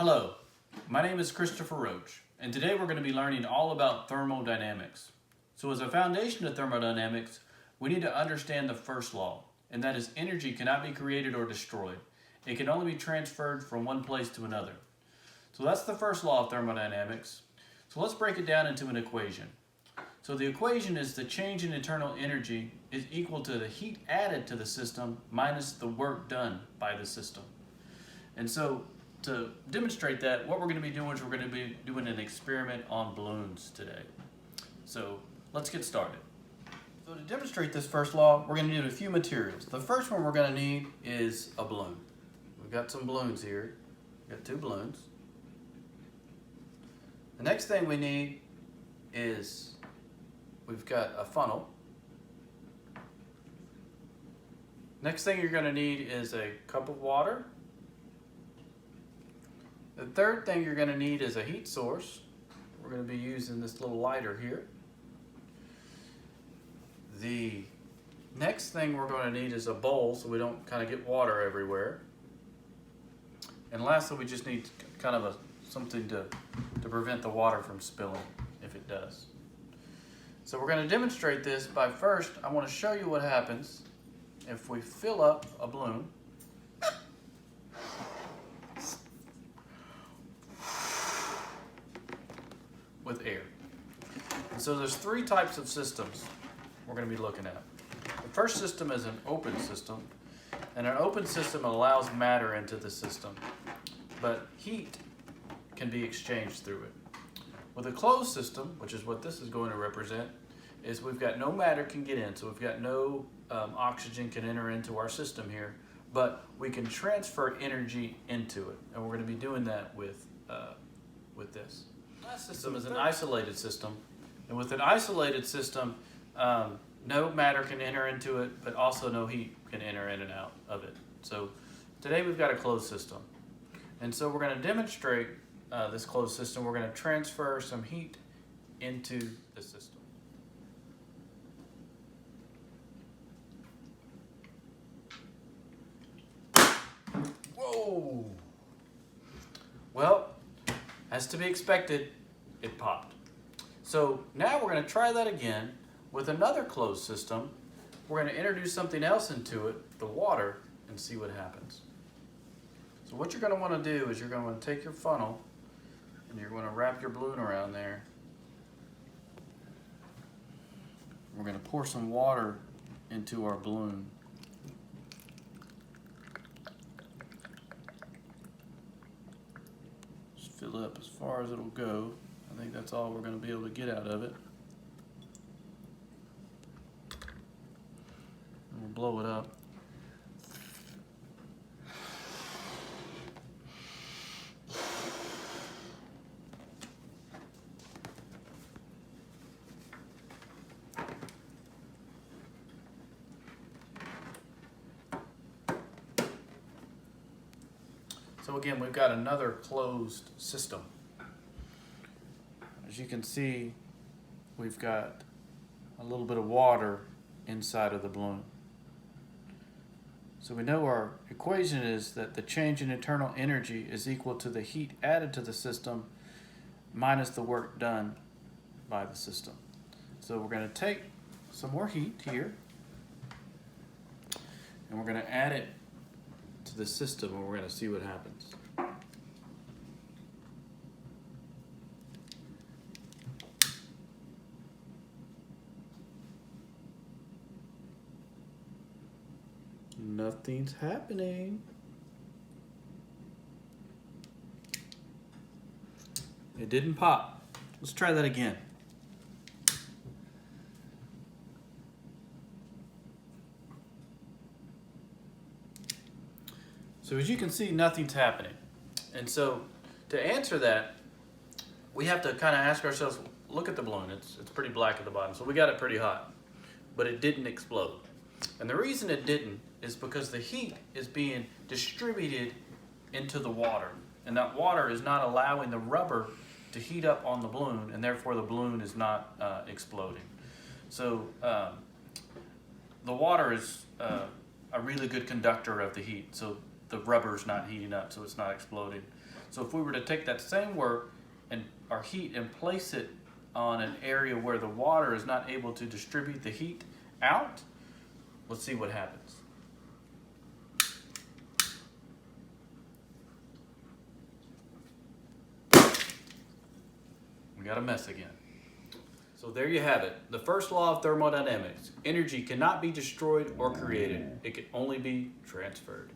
Hello, my name is Christopher Roach, and today we're going to be learning all about thermodynamics. So as a foundation of thermodynamics, we need to understand the first law, and that is energy cannot be created or destroyed. It can only be transferred from one place to another. So that's the first law of thermodynamics. So let's break it down into an equation. So the equation is the change in internal energy is equal to the heat added to the system minus the work done by the system. And so to demonstrate that, what we're going to be doing is we're going to be doing an experiment on balloons today. So let's get started. So to demonstrate this first law, we're going to need a few materials. The first one we're going to need is a balloon. We've got some balloons here. We've got two balloons. The next thing we need is we've got a funnel. Next thing you're going to need is a cup of water. The third thing you're going to need is a heat source. We're going to be using this little lighter here. The next thing we're going to need is a bowl so we don't kind of get water everywhere. And lastly, we just need kind of something to prevent the water from spilling if it does. So we're going to demonstrate this by first, I want to show you what happens if we fill up a balloon with air. And so there's three types of systems we're going to be looking at. The first system is an open system, and an open system allows matter into the system, but heat can be exchanged through it. With a closed system, which is what this is going to represent, is we've got no matter can get in, so we've got no oxygen can enter into our system here, but we can transfer energy into it, and we're going to be doing that with this. The last system is an isolated system, and with an isolated system, no matter can enter into it, but also no heat can enter in and out of it. So today we've got a closed system, and so we're going to demonstrate this closed system. We're going to transfer some heat into the system. Whoa! Well, as to be expected, it popped. So now we're going to try that again with another closed system. We're going to introduce something else into it, the water, and see what happens. So what you're going to want to do is you're going to want to take your funnel and you're going to wrap your balloon around there. We're going to pour some water into our balloon. Just fill it up as far as it'll go. I think that's all we're going to be able to get out of it. And we'll blow it up. So again, we've got another closed system. As you can see, we've got a little bit of water inside of the balloon. So we know our equation is that the change in internal energy is equal to the heat added to the system minus the work done by the system. So we're going to take some more heat here, and we're going to add it to the system, and we're going to see what happens. Nothing's happening. It didn't pop. Let's try that again. So as you can see, nothing's happening. And so to answer that, we have to kind of ask ourselves, look at the balloon. It's pretty black at the bottom. So we got it pretty hot, but it didn't explode. And the reason it didn't is because the heat is being distributed into the water. And that water is not allowing the rubber to heat up on the balloon, and therefore the balloon is not exploding. So the water is a really good conductor of the heat. So the rubber's not heating up, so it's not exploding. So if we were to take that same work and our heat and place it on an area where the water is not able to distribute the heat out, let's see what happens. We got a mess again. So there you have it. The first law of thermodynamics. Energy cannot be destroyed or created. It can only be transferred.